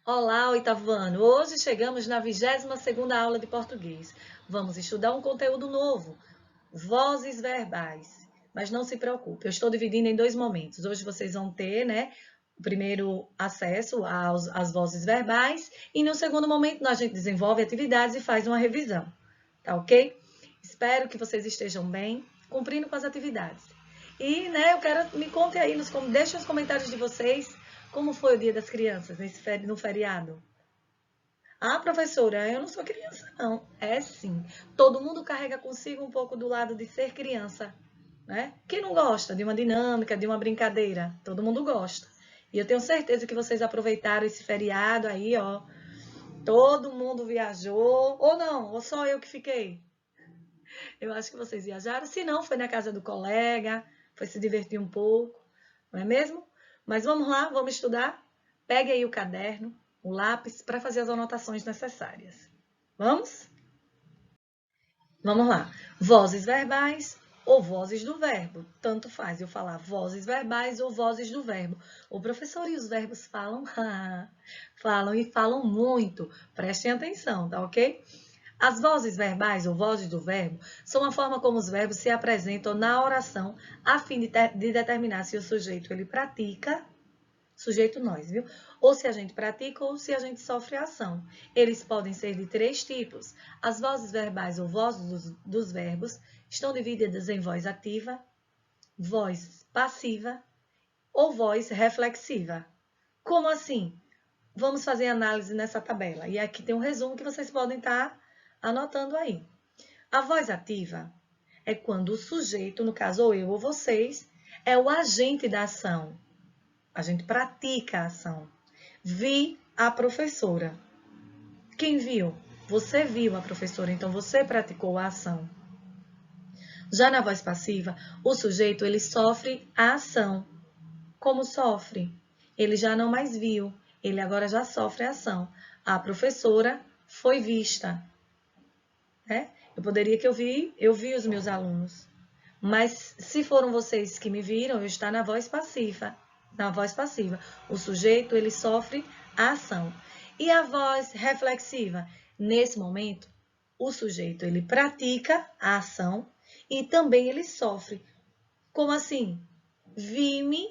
Olá, oitavo ano! Hoje chegamos na 22ª aula de português. Vamos estudar um conteúdo novo, vozes verbais. Mas não se preocupe, eu estou dividindo em dois momentos. Hoje vocês vão ter, o primeiro acesso às vozes verbais e no segundo momento a gente desenvolve atividades e faz uma revisão, tá ok? Espero que vocês estejam bem, cumprindo com as atividades. E, eu quero, me conte aí, deixem os comentários de vocês, como foi o Dia das Crianças no feriado. Ah, professora, eu não sou criança, não. É sim. Todo mundo carrega consigo um pouco do lado de ser criança, né? Quem não gosta de uma dinâmica, de uma brincadeira? Todo mundo gosta. E eu tenho certeza que vocês aproveitaram esse feriado aí, ó. Todo mundo viajou. Ou não, ou só eu que fiquei? Eu acho que vocês viajaram. Se não, foi na casa do colega, foi se divertir um pouco, não é mesmo? Mas vamos lá, vamos estudar? Pegue aí o caderno, o lápis, para fazer as anotações necessárias. Vamos? Vamos lá. Vozes verbais ou vozes do verbo. Tanto faz eu falar vozes verbais ou vozes do verbo. O professor e os verbos falam? Falam e falam muito. Prestem atenção, tá ok? As vozes verbais ou vozes do verbo são a forma como os verbos se apresentam na oração a fim de determinar se o sujeito ele pratica, sujeito nós, viu? Ou se a gente pratica ou se a gente sofre a ação. Eles podem ser de três tipos. As vozes verbais ou vozes dos verbos estão divididas em voz ativa, voz passiva ou voz reflexiva. Como assim? Vamos fazer análise nessa tabela. E aqui tem um resumo que vocês podem estar anotando aí. A voz ativa é quando o sujeito, no caso ou eu ou vocês, é o agente da ação. A gente pratica a ação. Vi a professora. Quem viu? Você viu a professora, então você praticou a ação. Já na voz passiva, o sujeito ele sofre a ação. Como sofre? Ele já não mais viu, ele agora já sofre a ação. A professora foi vista. Eu poderia que eu vi os meus alunos. Mas se foram vocês que me viram, eu estou na voz passiva. Na voz passiva, o sujeito ele sofre a ação. E a voz reflexiva, nesse momento, o sujeito ele pratica a ação e também ele sofre. Como assim? Vi-me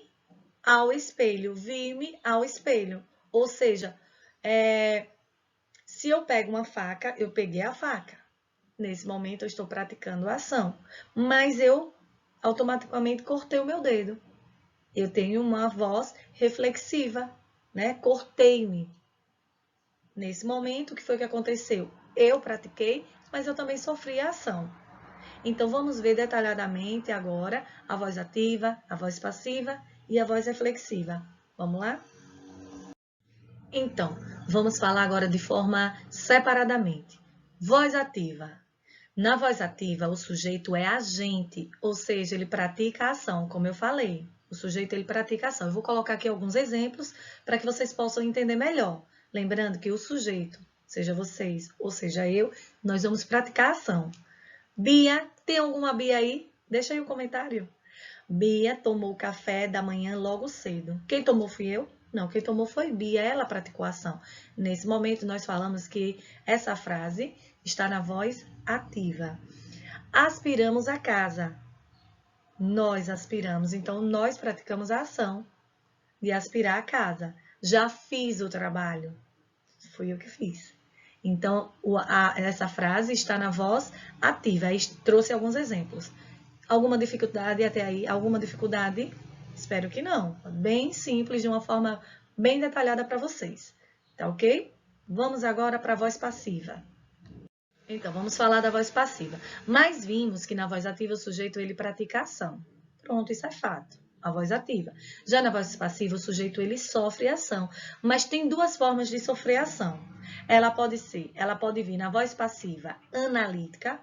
ao espelho, vi-me ao espelho. Ou seja, se eu pego uma faca, eu peguei a faca. Nesse momento eu estou praticando a ação, mas eu automaticamente cortei o meu dedo. Eu tenho uma voz reflexiva, Cortei-me. Nesse momento, o que foi que aconteceu? Eu pratiquei, mas eu também sofri a ação. Então, vamos ver detalhadamente agora a voz ativa, a voz passiva e a voz reflexiva. Vamos lá? Então, vamos falar agora de forma separadamente. Voz ativa. Na voz ativa, o sujeito é agente, ou seja, ele pratica a ação, como eu falei. O sujeito ele pratica a ação. Eu vou colocar aqui alguns exemplos para que vocês possam entender melhor. Lembrando que o sujeito, seja vocês ou seja eu, nós vamos praticar a ação. Bia, tem alguma Bia aí? Deixa aí o comentário. Bia tomou café da manhã logo cedo. Quem tomou fui eu? Não, quem tomou foi Bia, ela praticou a ação. Nesse momento, nós falamos que essa frase está na voz ativa. Aspiramos a casa. Nós aspiramos, então nós praticamos a ação de aspirar a casa. Já fiz o trabalho. Fui eu que fiz. Então, essa frase está na voz ativa. Aí trouxe alguns exemplos. Alguma dificuldade até aí? Alguma dificuldade? Espero que não. Bem simples, de uma forma bem detalhada para vocês. Tá ok? Vamos agora para a voz passiva. Então, vamos falar da voz passiva. Mas vimos que na voz ativa o sujeito ele pratica a ação. Pronto, isso é fato. A voz ativa. Já na voz passiva o sujeito ele sofre a ação. Mas tem duas formas de sofrer a ação. Ela pode vir na voz passiva analítica,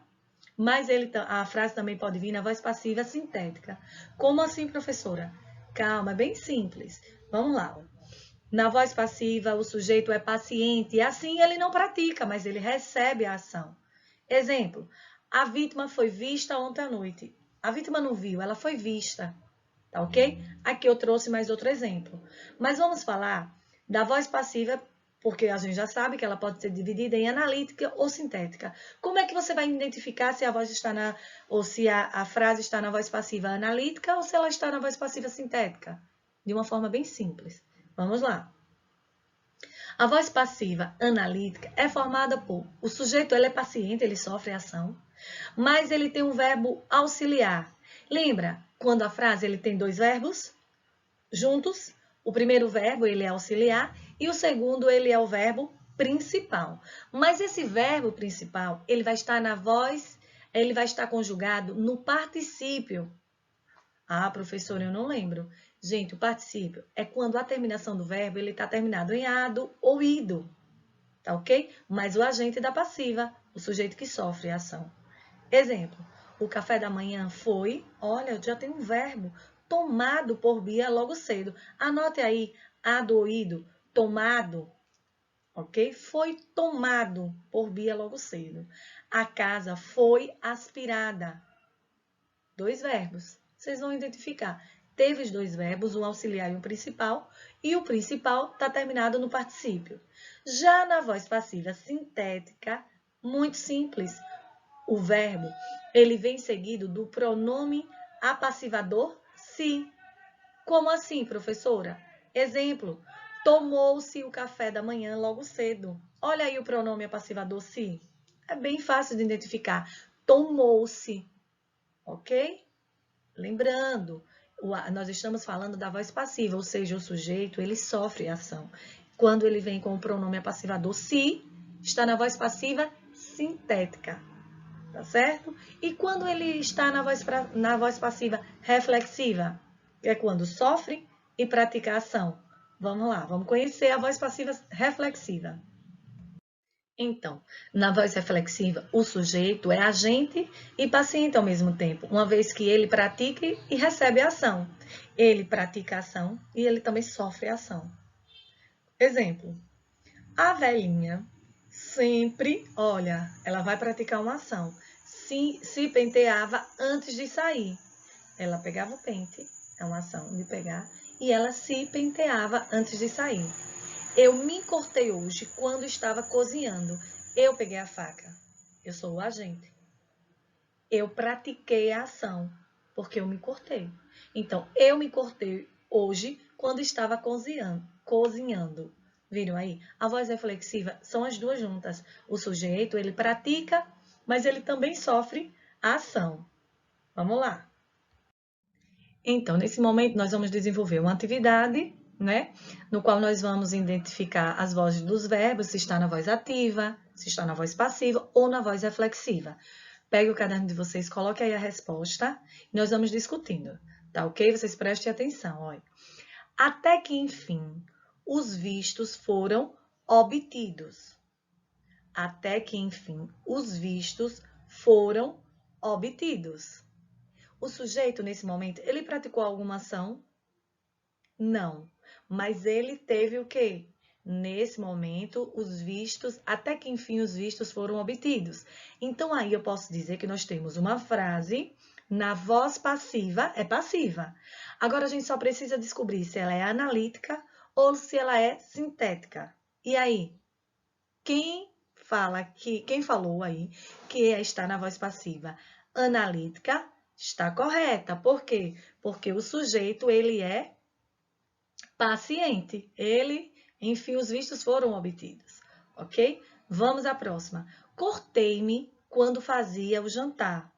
mas a frase também pode vir na voz passiva sintética. Como assim, professora? Calma, é bem simples. Vamos lá. Na voz passiva, o sujeito é paciente e assim ele não pratica, mas ele recebe a ação. Exemplo, a vítima foi vista ontem à noite. A vítima não viu, ela foi vista. Tá ok? Aqui eu trouxe mais outro exemplo. Mas vamos falar da voz passiva porque a gente já sabe que ela pode ser dividida em analítica ou sintética. Como é que você vai identificar se a voz está ou se a frase está na voz passiva analítica ou se ela está na voz passiva sintética? De uma forma bem simples. Vamos lá. A voz passiva analítica é formada por o sujeito, ele é paciente, ele sofre ação, mas ele tem um verbo auxiliar. Lembra quando a frase ele tem dois verbos juntos? O primeiro verbo ele é auxiliar e o segundo ele é o verbo principal. Mas esse verbo principal, ele vai estar na voz, ele vai estar conjugado no particípio. Ah, professora, eu não lembro. Gente, o particípio é quando a terminação do verbo ele está terminado em ado ou ido, tá ok? Mas o agente da passiva, o sujeito que sofre a ação. Exemplo, o café da manhã foi, olha, eu já tenho um verbo, tomado por Bia logo cedo. Anote aí, ado ou ido, tomado, ok? Foi tomado por Bia logo cedo. A casa foi aspirada. Dois verbos. Vocês vão identificar. Teve os dois verbos, um auxiliar e um principal, e o principal está terminado no particípio. Já na voz passiva sintética, muito simples. O verbo, ele vem seguido do pronome apassivador se. Como assim, professora? Exemplo, tomou-se o café da manhã logo cedo. Olha aí o pronome apassivador se. É bem fácil de identificar. Tomou-se, ok? Lembrando, nós estamos falando da voz passiva, ou seja, o sujeito, ele sofre a ação. Quando ele vem com o pronome apassivador se, está na voz passiva sintética, tá certo? E quando ele está na voz passiva reflexiva, é quando sofre e pratica a ação. Vamos lá, vamos conhecer a voz passiva reflexiva. Então, na voz reflexiva, o sujeito é agente e paciente ao mesmo tempo, uma vez que ele pratica e recebe a ação. Ele pratica a ação e ele também sofre a ação. Exemplo, a velhinha sempre, olha, ela vai praticar uma ação, se penteava antes de sair. Ela pegava o pente, é uma ação de pegar, e ela se penteava antes de sair. Eu me cortei hoje quando estava cozinhando. Eu peguei a faca. Eu sou o agente. Eu pratiquei a ação, porque eu me cortei. Então, eu me cortei hoje quando estava cozinhando. Viram aí? A voz reflexiva são as duas juntas. O sujeito, ele pratica, mas ele também sofre a ação. Vamos lá. Então, nesse momento, nós vamos desenvolver uma atividade, né? No qual nós vamos identificar as vozes dos verbos, se está na voz ativa, se está na voz passiva ou na voz reflexiva. Pegue o caderno de vocês, coloque aí a resposta e nós vamos discutindo, tá ok? Vocês prestem atenção, olha. Até que, enfim, os vistos foram obtidos. Até que, enfim, os vistos foram obtidos. O sujeito, nesse momento, ele praticou alguma ação? Não. Mas ele teve o quê? Nesse momento, os vistos, até que enfim os vistos foram obtidos. Então, aí eu posso dizer que nós temos uma frase na voz passiva, é passiva. Agora, a gente só precisa descobrir se ela é analítica ou se ela é sintética. E aí? Quem falou aí que está na voz passiva analítica está correta. Por quê? Porque o sujeito, ele é paciente. Enfim, os vistos foram obtidos, ok? Vamos à próxima. Cortei-me quando fazia o jantar.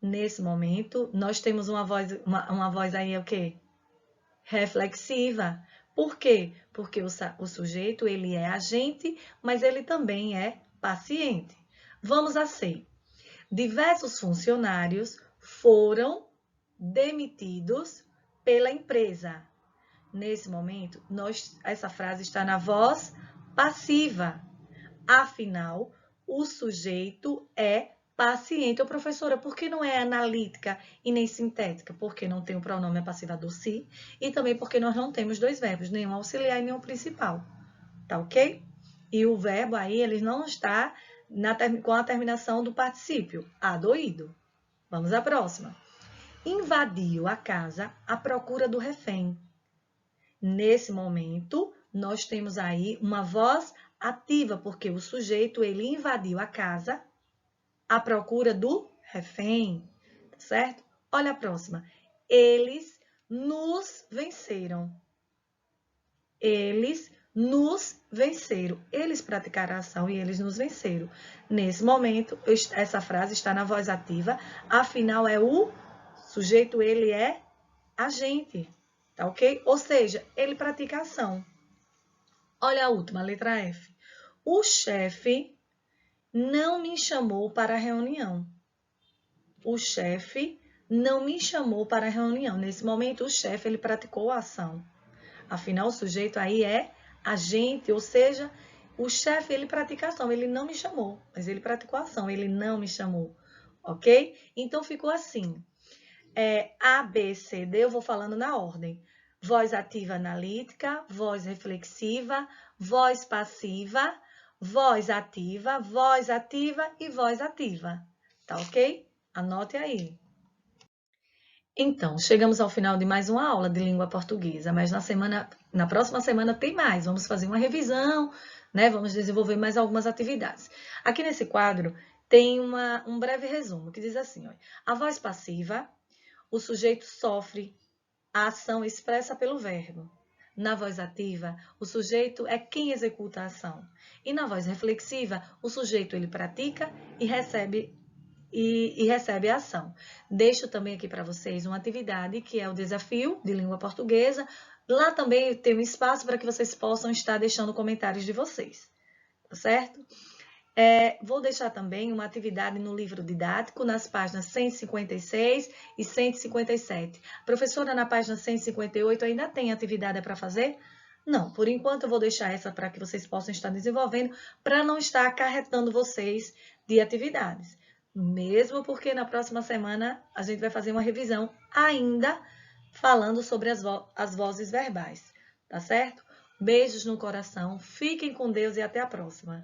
Nesse momento, nós temos uma voz aí, o quê? Reflexiva. Por quê? Porque o sujeito, ele é agente, mas ele também é paciente. Vamos a C. Diversos funcionários foram demitidos pela empresa. Nesse momento, essa frase está na voz passiva. Afinal, o sujeito é paciente. Ô, professora, por que não é analítica e nem sintética? Porque não tem o pronome passivador se e também porque nós não temos dois verbos, nenhum auxiliar e nenhum principal. Tá ok? E o verbo aí, ele não está com a terminação do particípio, adoído. Vamos à próxima. Invadiu a casa à procura do refém. Nesse momento, nós temos aí uma voz ativa, porque o sujeito, ele invadiu a casa à procura do refém, tá certo? Olha a próxima. Eles nos venceram. Eles nos venceram. Eles praticaram a ação e eles nos venceram. Nesse momento, essa frase está na voz ativa, afinal é o sujeito, ele é agente, tá ok? Ou seja, ele pratica a ação. Olha a última, letra F. O chefe não me chamou para a reunião. O chefe não me chamou para a reunião. Nesse momento, o chefe, ele praticou a ação. Afinal, o sujeito aí é agente, ou seja, o chefe, ele pratica a ação. Ele não me chamou, mas ele praticou a ação. Ele não me chamou, ok? Então, ficou assim. A, B, C, D, eu vou falando na ordem. Voz ativa analítica, voz reflexiva, voz passiva, voz ativa e voz ativa. Tá ok? Anote aí. Então, chegamos ao final de mais uma aula de língua portuguesa, mas na próxima semana tem mais. Vamos fazer uma revisão, né? Vamos desenvolver mais algumas atividades. Aqui nesse quadro tem um breve resumo que diz assim, ó, a voz passiva, o sujeito sofre a ação expressa pelo verbo. Na voz ativa, o sujeito é quem executa a ação. E na voz reflexiva, o sujeito ele pratica e recebe a ação. Deixo também aqui para vocês uma atividade que é o desafio de língua portuguesa. Lá também tem um espaço para que vocês possam estar deixando comentários de vocês, tá certo? Vou deixar também uma atividade no livro didático, nas páginas 156 e 157. Professora, na página 158 ainda tem atividade para fazer? Não, por enquanto eu vou deixar essa para que vocês possam estar desenvolvendo, para não estar acarretando vocês de atividades. Mesmo porque na próxima semana a gente vai fazer uma revisão ainda falando sobre as vozes verbais, tá certo? Beijos no coração, fiquem com Deus e até a próxima.